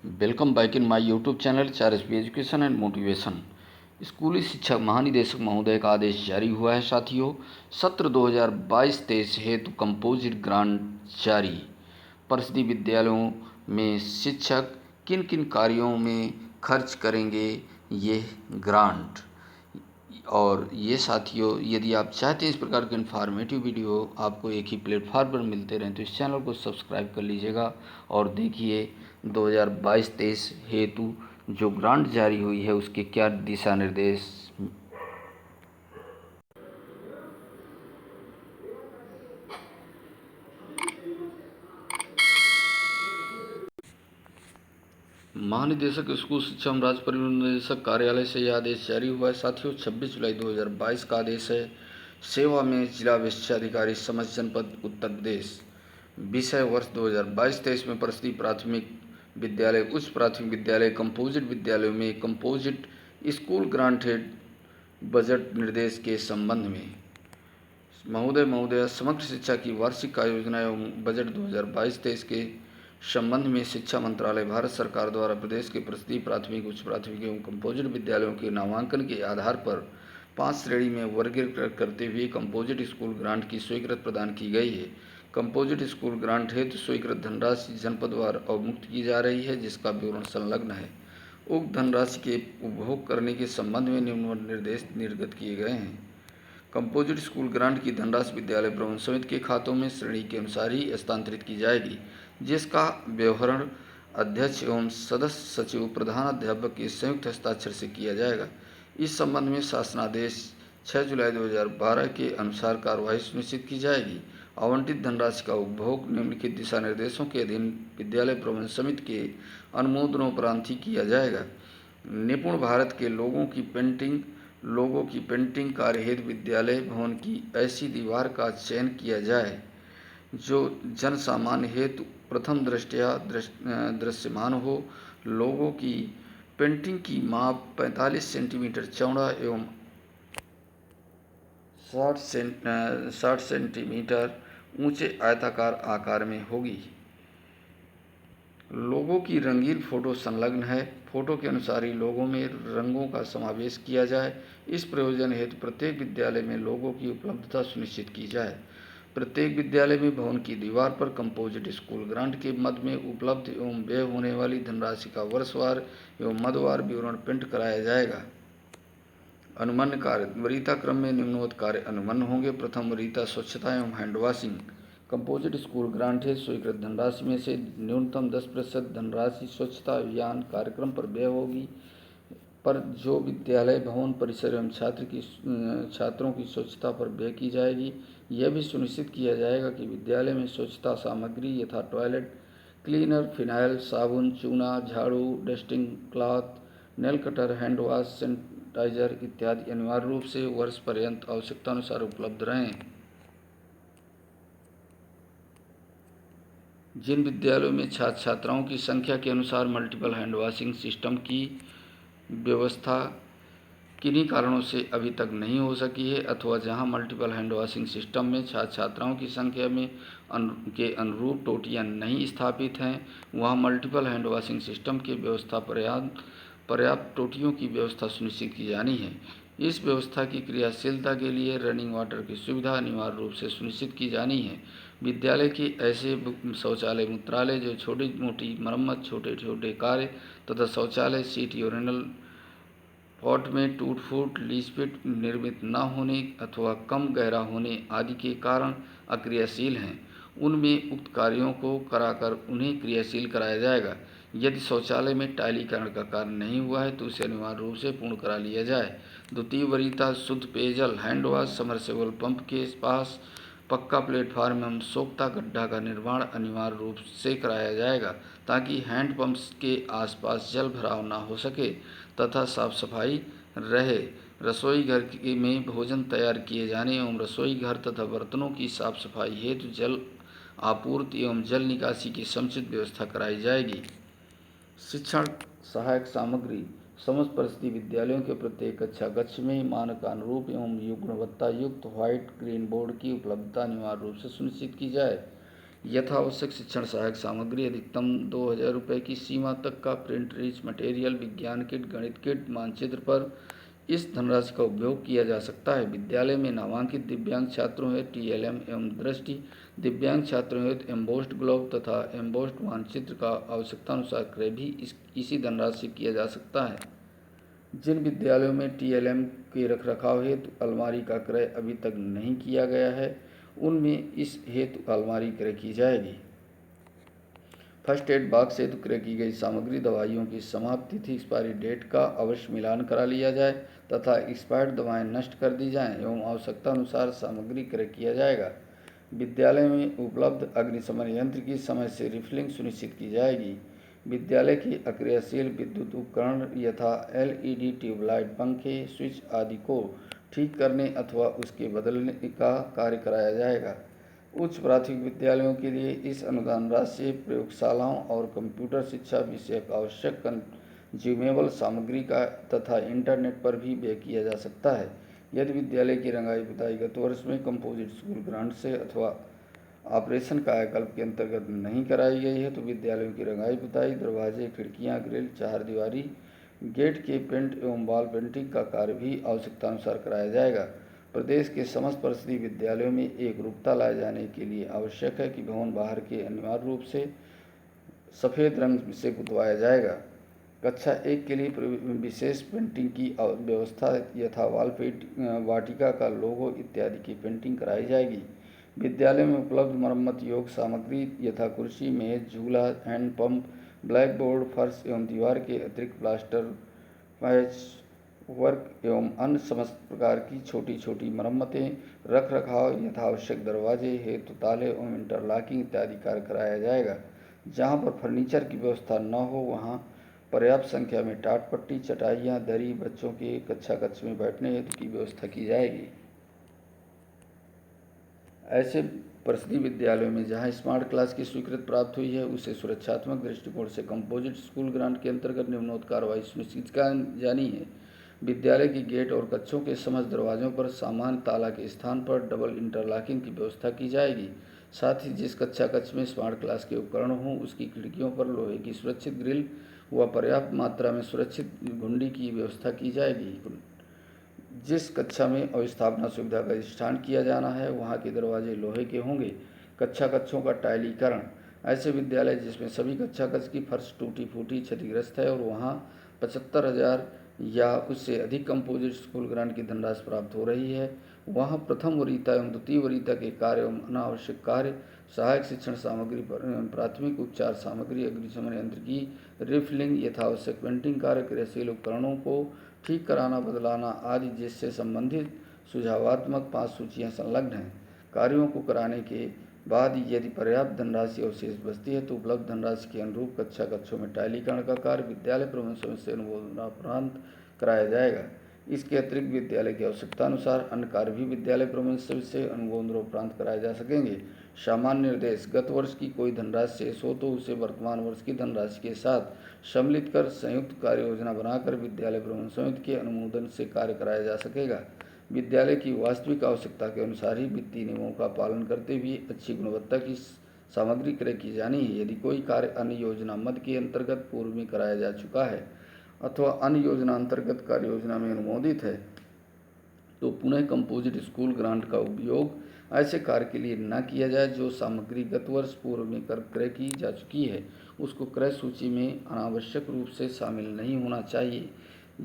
Welcome back in my YouTube channel चारएसपी education and motivation. स्कूली शिक्षा महानिदेशक महोदय का आदेश जारी हुआ है साथियों। सत्र 2022-23 हेतु कंपोजिट ग्रांट जारी। परिषदीय विद्यालयों में शिक्षक किन किन कार्यों में खर्च करेंगे ये ग्रांट। और ये साथियों, यदि आप चाहते हैं इस प्रकार के इन्फॉर्मेटिव वीडियो आपको एक ही प्लेटफॉर्म पर मिलते रहें तो इस चैनल को सब्सक्राइब कर लीजिएगा। और देखिए 2022-23 हेतु जो ग्रांट जारी हुई है उसके क्या दिशा निर्देश। महानिदेशक स्कूल शिक्षा एवं राज्य परिवहन निदेशक कार्यालय से यह आदेश जारी हुआ है साथियों। 26 जुलाई 2022 का आदेश है। सेवा में जिला विशिष्टाधिकारी समस्त जनपद उत्तर प्रदेश। विषय वर्ष 2022-23 में परिषदीय प्राथमिक विद्यालय, उच्च प्राथमिक विद्यालय, कंपोजिट विद्यालयों में कंपोजिट स्कूल ग्रांटेड बजट निर्देश के संबंध में महोदय समग्र शिक्षा की वार्षिक आय योजना एवं बजट 2022-23 के संबंध में शिक्षा मंत्रालय भारत सरकार द्वारा प्रदेश के परिषदीय प्राथमिक, उच्च प्राथमिक एवं कंपोजिट विद्यालयों के नामांकन के आधार पर 5 श्रेणी में वर्गीकृत करते हुए कंपोजिट स्कूल ग्रांट की स्वीकृत प्रदान की गई है। कंपोजिट स्कूल ग्रांट हेतु स्वीकृत धनराशि जनपदवार अवमुक्त की जा रही है, जिसका विवरण संलग्न है। उक्त धनराशि के उपभोग करने के संबंध में निम्नवत निर्देश निर्गत किए गए हैं। कंपोजिट स्कूल ग्रांट की धनराशि विद्यालय प्रबंधन समिति के खातों में श्रेणी के अनुसार ही हस्तांतरित की जाएगी, जिसका व्यवहार अध्यक्ष एवं सदस्य सचिव प्रधानाध्यापक के संयुक्त हस्ताक्षर से किया जाएगा। इस संबंध में शासनादेश 6 जुलाई 2012 के अनुसार कार्यवाही सुनिश्चित की जाएगी। आवंटित धनराशि का उपभोग निम्नलिखित दिशा निर्देशों के अधीन विद्यालय प्रबंधन समिति के अनुमोदनोपरांत ही किया जाएगा। निपुण भारत के लोगों की पेंटिंग कार्य हेतु विद्यालय भवन की ऐसी दीवार का चयन किया जाए जो जन सामान्य हेतु प्रथम दृष्टया दृश्यमान हो। लोगों की पेंटिंग की माप 45 सेंटीमीटर चौड़ा एवं 60 सेंटीमीटर ऊंचे आयताकार आकार में होगी। लोगों की रंगीन फोटो संलग्न है। फोटो के अनुसार ही लोगों में रंगों का समावेश किया जाए। इस प्रयोजन हेतु प्रत्येक विद्यालय में लोगों की उपलब्धता सुनिश्चित की जाए। प्रत्येक विद्यालय में भवन की दीवार पर कंपोजिट स्कूल ग्रांट के मद में उपलब्ध एवं व्यय होने वाली धनराशि का वर्षवार एवं मदवार विवरण प्रिंट कराया जाएगा। अनुमन्य कार्य वरीयता क्रम में निम्नवत कार्य अनुमन्य होंगे। प्रथम वरीयता स्वच्छता एवं hand washing. Composite school grant है स्वीकृत धनराशि में से न्यूनतम 10% धनराशि स्वच्छता अभियान कार्यक्रम पर व्यय होगी, पर जो विद्यालय भवन परिसर एवं छात्रों की स्वच्छता पर व्यय की जाएगी। यह भी सुनिश्चित किया जाएगा कि विद्यालय में स्वच्छता सामग्री यथा टॉयलेट क्लीनर, फिनाइल, साबुन, चूना, झाड़ू, dusting cloth, nail cutter, hand wash, sanitiser इत्यादि अनिवार्य रूप से वर्ष पर्यंत आवश्यकतानुसार उपलब्ध रहें। जिन विद्यालयों में छात्र छात्राओं की संख्या के अनुसार मल्टीपल हैंड वॉशिंग सिस्टम की व्यवस्था किन्हीं कारणों से अभी तक नहीं हो सकी है, अथवा जहां मल्टीपल हैंड वॉशिंग सिस्टम में छात्र छात्राओं की संख्या में के अनुरूप टोटियां नहीं स्थापित हैं, वहां मल्टीपल हैंड वॉशिंग सिस्टम की व्यवस्था पर्याप्त टोटियों की व्यवस्था सुनिश्चित की जानी है। इस व्यवस्था की क्रियाशीलता के लिए रनिंग वाटर की सुविधा अनिवार्य रूप से सुनिश्चित की जानी है। विद्यालय के ऐसे शौचालय मूत्रालय जो छोटी मोटी मरम्मत, छोटे छोटे कार्य तथा शौचालय सीट, यूरिनल पॉट में टूट फूट, लीच पिट निर्मित न होने अथवा कम गहरा होने आदि के कारण अक्रियाशील हैं, उनमें उक्त कार्यों को कराकर उन्हें क्रियाशील कराया जाएगा। यदि शौचालय में टाइलीकरण का कार्य नहीं हुआ है तो उसे अनिवार्य रूप से पूर्ण करा लिया जाए। द्वितीय वरीयता शुद्ध पेयजल, हैंड वॉश, समरसेबल पंप के पास पक्का प्लेटफार्म एवं सोख्ता गड्ढा का निर्माण अनिवार्य रूप से कराया जाएगा, ताकि हैंड पंप्स के आसपास जल भराव न हो सके तथा साफ सफाई रहे। रसोई घर में भोजन तैयार किए जाने एवं रसोई घर तथा बर्तनों की साफ सफाई हेतु जल आपूर्ति एवं जल निकासी की समुचित व्यवस्था कराई जाएगी। शिक्षण सहायक सामग्री समस्त परिषदीय विद्यालयों के प्रत्येक कक्षा कक्ष में मानकानुरूप एवं गुणवत्ता युक्त व्हाइट ग्रीन बोर्ड की उपलब्धता अनिवार्य रूप से सुनिश्चित की जाए। यथावश्यक शिक्षण सहायक सामग्री अधिकतम 2,000 रुपये की सीमा तक का प्रिंट रिच मटेरियल, विज्ञान किट, गणित किट, मानचित्र पर इस धनराशि का उपयोग किया जा सकता है। विद्यालय में नामांकित दिव्यांग छात्रों हेतु टीएलएम एवं दृष्टि दिव्यांग छात्रों हेतु एम्बोस्ड ग्लोब तथा एम्बोस्ड मानचित्र का आवश्यकतानुसार क्रय भी इसी धनराशि किया जा सकता है। जिन विद्यालयों में टीएलएम के रखरखाव हेतु अलमारी का क्रय अभी तक नहीं किया गया है, उनमें इस हेतु अलमारी क्रय की जाएगी। फर्स्ट एड बॉक्स हेतु क्रय की गई सामग्री दवाइयों की समाप्ति तिथि एक्सपायरी डेट का अवश्य मिलान करा लिया जाए तथा एक्सपायर्ड दवाएं नष्ट कर दी जाएं एवं आवश्यकता अनुसार सामग्री क्रय किया जाएगा। विद्यालय में उपलब्ध अग्निशमन यंत्र की समय से रिफिलिंग सुनिश्चित की जाएगी। विद्यालय के अक्रियाशील विद्युत उपकरण यथा एलईडी ट्यूबलाइट, पंखे, स्विच आदि को ठीक करने अथवा उसके बदलने का कार्य कराया जाएगा। उच्च प्राथमिक विद्यालयों के लिए इस अनुदान राशि से प्रयोगशालाओं और कंप्यूटर शिक्षा विषयक आवश्यक कंज्यूमेबल सामग्री का तथा इंटरनेट पर भी व्यय किया जा सकता है। यदि विद्यालय की रंगाई पुताई गत वर्ष में कंपोजिट स्कूल ग्रांट से अथवा ऑपरेशन कायाकल्प के अंतर्गत नहीं कराई गई है तो विद्यालयों की रंगाई पुताई, दरवाजे, खिड़कियां, ग्रिल, चारदीवारी, गेट के पेंट एवं वॉल पेंटिंग का कार्य भी आवश्यकतानुसार कराया जाएगा। प्रदेश के समस्त परिषदीय विद्यालयों में एक रूपता लाए जाने के लिए आवश्यक है कि भवन बाहर के अनिवार्य रूप से सफ़ेद रंग से पुतवाया जाएगा। कक्षा 1 के लिए विशेष पेंटिंग की व्यवस्था यथा वॉल वाटिका का लोगो इत्यादि की पेंटिंग कराई जाएगी। विद्यालय में उपलब्ध मरम्मत योग्य सामग्री यथा कुर्सी, मेज, झूला, हैंड पंप, ब्लैक बोर्ड, फर्श एवं दीवार के अतिरिक्त प्लास्टर, पैच वर्क एवं अन्य समस्त प्रकार की छोटी छोटी मरम्मतें, रख रखाव यथावश्यक दरवाजे हेतु ताले एवं इंटरलॉकिंग इत्यादि कार्य कराया जाएगा। जहाँ पर फर्नीचर की व्यवस्था न हो वहाँ पर्याप्त संख्या में टाट पट्टी, चटाइयाँ, दरी, बच्चों के कक्षा कक्ष में बैठने हेतु की व्यवस्था की जाएगी। ऐसे परिषदीय विद्यालयों में जहां स्मार्ट क्लास की स्वीकृति प्राप्त हुई है उसे सुरक्षात्मक दृष्टिकोण से कंपोजिट स्कूल ग्रांट के अंतर्गत निम्नोक्त कार्रवाई सुनिश्चित की जानी है। विद्यालय की गेट और कक्षों के समस्त दरवाजों पर सामान्य ताला के स्थान पर डबल इंटरलॉकिंग की व्यवस्था की जाएगी। साथ ही जिस कक्षा कक्ष में स्मार्ट क्लास के उपकरण हों उसकी खिड़कियों पर लोहे की सुरक्षित ग्रिल व पर्याप्त मात्रा में सुरक्षित घुंडी की व्यवस्था की जाएगी। जिस कक्षा में अवस्थापना सुविधा का अधिष्ठान किया जाना है वहाँ के दरवाजे लोहे के होंगे। कक्षा कक्षों का टाइलीकरण, ऐसे विद्यालय जिसमें सभी कक्षा कक्ष की फर्श टूटी फूटी क्षतिग्रस्त है और वहाँ 75,000 या उससे अधिक कंपोजिट स्कूल ग्रांट की धनराशि प्राप्त हो रही है, वहाँ प्रथम वरीयता एवं द्वितीय वरीयता के कार्य एवं अनावश्यक कार्य, सहायक शिक्षण सामग्री, प्राथमिक उपचार सामग्री, अग्निशमन यंत्र की रिफिलिंग, यथावश्यक पेंटिंग कार्य, क्रियाशील उपकरणों को ठीक कराना, बदलाना आदि जिससे संबंधित सुझावात्मक 5 सूचियाँ संलग्न हैं। कार्यों को कराने के बाद यदि पर्याप्त धनराशि अवशेष बचती है तो उपलब्ध धनराशि के अनुरूप कक्षा कक्षों में टाइलीकरण का कार्य विद्यालय प्रबंधन समिति से अनुमोदनापरांत कराया जाएगा। इसके अतिरिक्त विद्यालय की आवश्यकतानुसार अन्य कार्य भी विद्यालय प्रबंधन समिति से अनुमोदनोपरांत कराए जा सकेंगे। सामान्य निर्देश, गत वर्ष की कोई धनराशि शेष हो तो उसे वर्तमान वर्ष की धनराशि के साथ सम्मिलित कर संयुक्त कार्य योजना बनाकर विद्यालय प्रबंधन समिति के अनुमोदन से कार्य कराया जा सकेगा। विद्यालय की वास्तविक आवश्यकता के अनुसार ही वित्तीय नियमों का पालन करते हुए अच्छी गुणवत्ता की सामग्री क्रय की जानी है। यदि कोई कार्य अन्य योजना मद के अंतर्गत पूर्व में कराया जा चुका है अथवा अन्य योजना अंतर्गत कार्य योजना में अनुमोदित है तो पुनः कंपोजिट स्कूल ग्रांट का उपयोग ऐसे कार्य के लिए न किया जाए जो सामग्री गत वर्ष पूर्व में क्रय की जा चुकी है, उसको क्रय सूची में अनावश्यक रूप से शामिल नहीं होना चाहिए।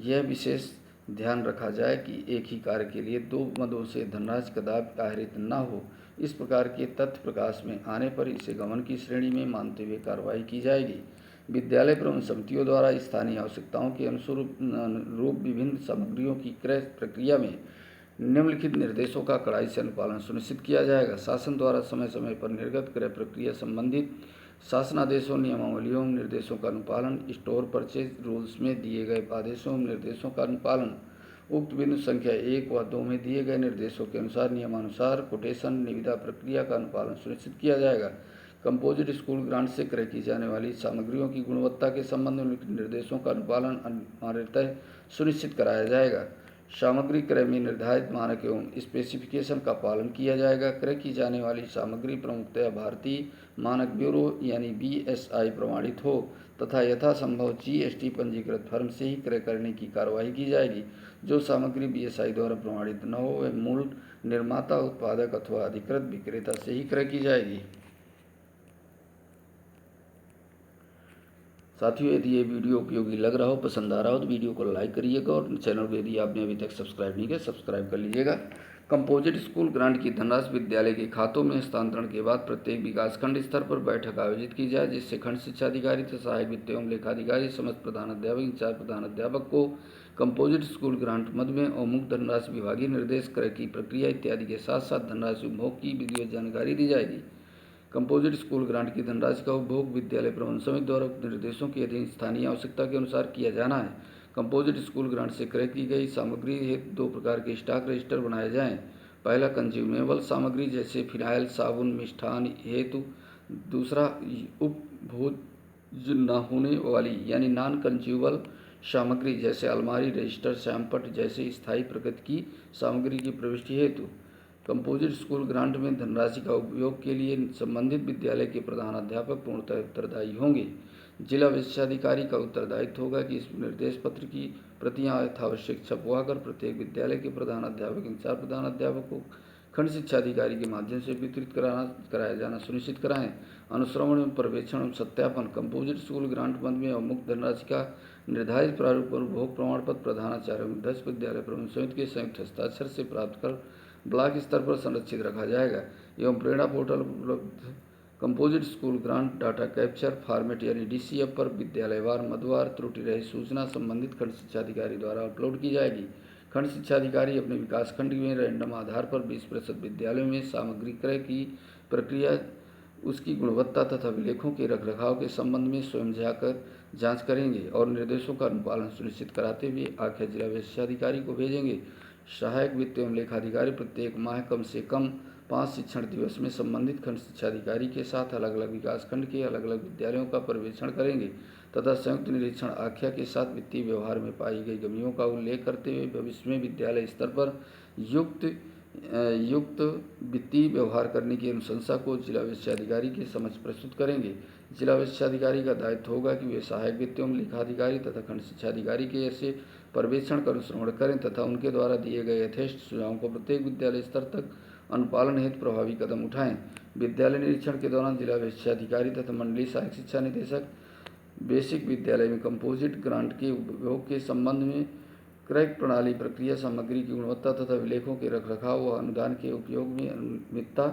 यह विशेष ध्यान रखा जाए कि एक ही कार्य के लिए 2 मदों से धनराशि कदापि आहरित न हो। इस प्रकार के तथ्य प्रकाश में आने पर इसे गमन की श्रेणी में मानते हुए कार्रवाई की जाएगी। विद्यालय प्रबंधन समितियों द्वारा स्थानीय आवश्यकताओं के अनुरूप विभिन्न सामग्रियों की क्रय प्रक्रिया में निम्नलिखित निर्देशों का कड़ाई से अनुपालन सुनिश्चित किया जाएगा। शासन द्वारा समय समय पर निर्गत क्रय प्रक्रिया संबंधित शासनादेशों, नियमावलियों, निर्देशों का अनुपालन, स्टोर परचेज रूल्स में दिए गए आदेशों, निर्देशों का अनुपालन, उक्त बिंदु संख्या 1 व 2 में दिए गए निर्देशों के अनुसार नियमानुसार कोटेशन निविदा प्रक्रिया का अनुपालन सुनिश्चित किया जाएगा। कंपोजिट स्कूल ग्रांट से क्रय की जाने वाली सामग्रियों की गुणवत्ता के संबंध में निर्देशों का अनुपालन अनिवार्यतः सुनिश्चित कराया जाएगा। सामग्री क्रय में निर्धारित मानक एवं स्पेसिफिकेशन का पालन किया जाएगा। क्रय की जाने वाली सामग्री प्रमुखतया भारतीय मानक ब्यूरो यानी BSI प्रमाणित हो तथा यथासंभव GST पंजीकृत फर्म से ही क्रय करने की कार्यवाही की जाएगी। जो सामग्री BSI द्वारा प्रमाणित न हो वह मूल निर्माता, उत्पादक अथवा अधिकृत विक्रेता से ही क्रय की जाएगी। साथियों, यदि ये वीडियो उपयोगी लग रहा हो, पसंद आ रहा हो तो वीडियो को लाइक करिएगा और चैनल को यदि आपने अभी तक सब्सक्राइब नहीं किया सब्सक्राइब कर लीजिएगा। कंपोजिट स्कूल ग्रांट की धनराशि विद्यालय के खातों में हस्तांतरण के बाद प्रत्येक विकासखंड स्तर पर बैठक आयोजित की जाए, जिससे खंड शिक्षा अधिकारी तथा सहायक वित्त एवं लेखाधिकारी समस्त प्रधानाध्यापक, इंचार्ज प्रधानाध्यापक को कंपोजिट स्कूल ग्रांट मद में अवमुक्त धनराशि विभागीय निर्देश, क्रय की प्रक्रिया इत्यादि के साथ साथ धनराशि उपभोग की विधिवत जानकारी दी जाएगी। कंपोजिट स्कूल ग्रांट की धनराशि का उपभोग विद्यालय प्रबंधन समिति द्वारा निर्देशों के अधीन स्थानीय आवश्यकता के अनुसार किया जाना है। कंपोजिट स्कूल ग्रांट से क्रय की गई सामग्री हेतु 2 प्रकार के स्टॉक रजिस्टर बनाए जाएं। पहला कंज्यूमेबल सामग्री जैसे फिनाइल, साबुन, मिष्ठान हेतु। दूसरा उपभोज्य न होने वाली यानी नॉन कंज्यूमेबल सामग्री जैसे अलमारी, रजिस्टर, श्यामपट्ट जैसे स्थायी प्रकृति की सामग्री की प्रविष्टि हेतु। कंपोजिट स्कूल ग्रांट में धनराशि का उपयोग के लिए संबंधित विद्यालय के प्रधानाध्यापक पूर्णतः उत्तरदायी होंगे। जिला विशेषाधिकारी का उत्तरदायित्व होगा कि इस निर्देश पत्र की प्रतियां यथावश्यक छपवाकर प्रत्येक विद्यालय के प्रधानाध्यापक, इंचार्ज प्रधानाध्यापक को खंड शिक्षा अधिकारी के माध्यम से वितरित कराया जाना सुनिश्चित कराएं। अनुश्रवण एवं पर्यवेक्षण एवं सत्यापन। कंपोजिट स्कूल ग्रांट मद में अवमुक्त धनराशि का निर्धारित प्रारूप पर उपभोग प्रमाण पत्र प्रधानाचार्य एवं अध्यक्ष विद्यालय प्रबंधन समिति के संयुक्त हस्ताक्षर से प्राप्त कर ब्लॉक स्तर पर संरक्षित रखा जाएगा एवं प्रेरणा पोर्टल उपलब्ध composite school grant data capture format यानी DCF पर विद्यालयवार मदवार त्रुटि रहित सूचना संबंधित खंड शिक्षा अधिकारी द्वारा अपलोड की जाएगी। खंड शिक्षा अधिकारी अपने विकासखंड में रैंडम आधार पर 20% विद्यालयों में सामग्री क्रय की प्रक्रिया, उसकी गुणवत्ता तथा विलेखों के रखरखाव के संबंध में स्वयं जाकर जांच करेंगे और निर्देशों का अनुपालन सुनिश्चित कराते हुए आख्या जिला विशेषाधिकारी को भेजेंगे। सहायक वित्त एवं लेखाधिकारी प्रत्येक माह कम से कम 5 शिक्षण दिवस में संबंधित खंड शिक्षा अधिकारी के साथ अलग अलग विकासखंड के अलग अलग विद्यालयों का पर्यवेक्षण करेंगे तथा संयुक्त निरीक्षण आख्या के साथ वित्तीय व्यवहार में पाई गई कमियों का उल्लेख करते हुए भविष्य में विद्यालय स्तर पर युक्त वित्तीय व्यवहार करने की अनुशंसा को जिला विशेषाधिकारी के समक्ष प्रस्तुत करेंगे। जिला विशेषाधिकारी का दायित्व होगा कि वे सहायक वित्त एवं लेखाधिकारी तथा खंड शिक्षा अधिकारी के ऐसे पर्यवेक्षण का अनुश्रवण करें तथा उनके द्वारा दिए गए यथेष्ट सुझावों को प्रत्येक विद्यालय स्तर तक अनुपालन हेतु प्रभावी कदम उठाएं। विद्यालय निरीक्षण के दौरान जिला विशेषाधिकारी तथा मंडलीय सहायक शिक्षा निदेशक बेसिक विद्यालय में कंपोजिट ग्रांट के उपयोग के संबंध में क्रय प्रणाली, प्रक्रिया, सामग्री की गुणवत्ता तथा विलेखों के रखरखाव व अनुदान के उपयोग में अनियमितता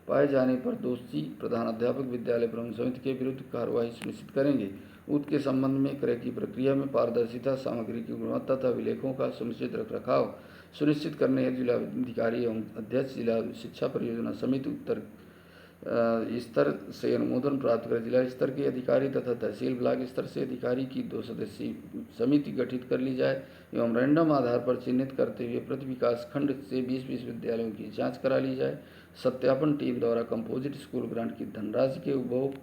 पाए जाने पर दोषी प्रधानाध्यापक विद्यालय प्रबंधन समिति के विरुद्ध कार्रवाई सुनिश्चित करेंगे। उसके संबंध में क्रय की प्रक्रिया में पारदर्शिता, सामग्री की गुणवत्ता तथा विलेखों का समुचित रखरखाव सुनिश्चित करने हेतु जिलाधिकारी एवं अध्यक्ष जिला शिक्षा परियोजना समिति उत्तर स्तर से अनुमोदन प्राप्त कर जिला स्तर के अधिकारी तथा तहसील ब्लॉक स्तर से अधिकारी की 2 सदस्यीय समिति गठित कर ली जाए एवं रैंडम आधार पर चिन्हित करते हुए प्रति विकास खंड से 20-20 विद्यालयों की जांच करा ली जाए। सत्यापन टीम द्वारा कंपोजिट स्कूल ग्रांट की धनराशि के उपभोग,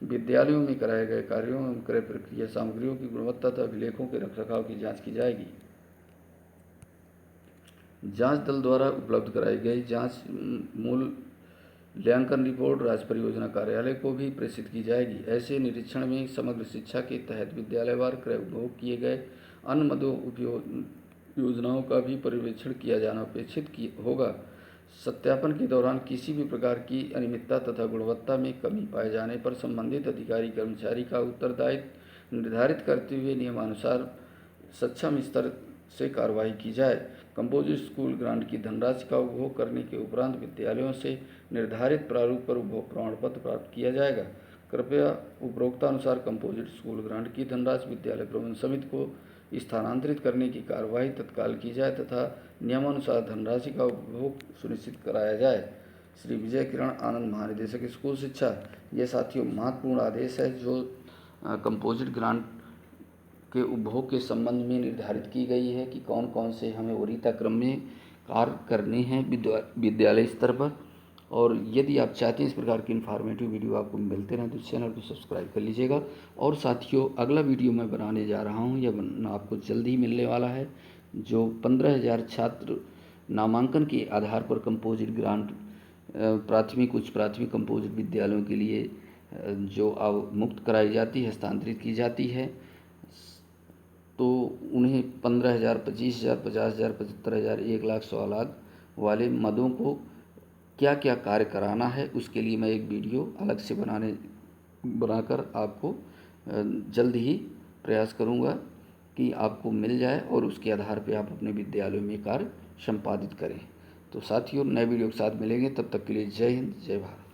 विद्यालयों में कराए गए कार्यों एवं क्रय प्रक्रिया, सामग्रियों की गुणवत्ता तथा विलेखों के रखरखाव की जाँच की जाएगी। जांच दल द्वारा उपलब्ध कराई गई जांच मूल्यांकन रिपोर्ट राज्य परियोजना कार्यालय को भी प्रेषित की जाएगी। ऐसे निरीक्षण में समग्र शिक्षा के तहत विद्यालयवार क्रय उपभोग किए गए अन्य मदों उपयोग योजनाओं का भी पर्यवेक्षण किया जाना अपेक्षित होगा। सत्यापन के दौरान किसी भी प्रकार की अनियमितता तथा गुणवत्ता में कमी पाए जाने पर संबंधित अधिकारी कर्मचारी का उत्तरदायित्व निर्धारित करते हुए नियमानुसार सक्षम स्तर से कार्रवाई की जाए। कंपोजिट स्कूल ग्रांट की धनराशि का उपभोग करने के उपरांत विद्यालयों से निर्धारित प्रारूप पर उपभोग प्रमाण पत्र प्राप्त किया जाएगा। कृपया उपरोक्तानुसार कंपोजिट स्कूल ग्रांट की धनराशि विद्यालय प्रबंधन समिति को स्थानांतरित करने की कार्यवाही तत्काल की जाए तथा नियमानुसार धनराशि का उपभोग सुनिश्चित कराया जाए। श्री विजय किरण आनंद, महानिदेशक स्कूल शिक्षा। यह साथियों महत्वपूर्ण आदेश है जो कंपोजिट ग्रांट के उपभोग के संबंध में निर्धारित की गई है कि कौन कौन से हमें वरीयता क्रम में कार्य करने हैं विद्यालय स्तर पर। और यदि आप चाहते हैं इस प्रकार की इन्फॉर्मेटिव वीडियो आपको मिलते रहें तो चैनल को सब्सक्राइब कर लीजिएगा। और साथियों, अगला वीडियो मैं बनाने जा रहा हूँ, यह आपको जल्द ही मिलने वाला है। जो 15,000 छात्र नामांकन के आधार पर कंपोजिट ग्रांट प्राथमिक उच्च प्राथमिक कंपोजिट विद्यालयों के लिए जो अब मुक्त कराई जाती है, हस्तांतरित की जाती है, तो उन्हें 15,000, 25,000, 50,000, 75,000, 1,00,000, 100,00,000 वाले मदों को क्या क्या कार्य कराना है, उसके लिए मैं एक वीडियो अलग से बनाकर आपको जल्द ही प्रयास करूंगा कि आपको मिल जाए और उसके आधार पे आप अपने विद्यालयों में कार्य संपादित करें। तो साथियों, नए वीडियो के साथ मिलेंगे, तब तक के लिए जय हिंद, जय भारत।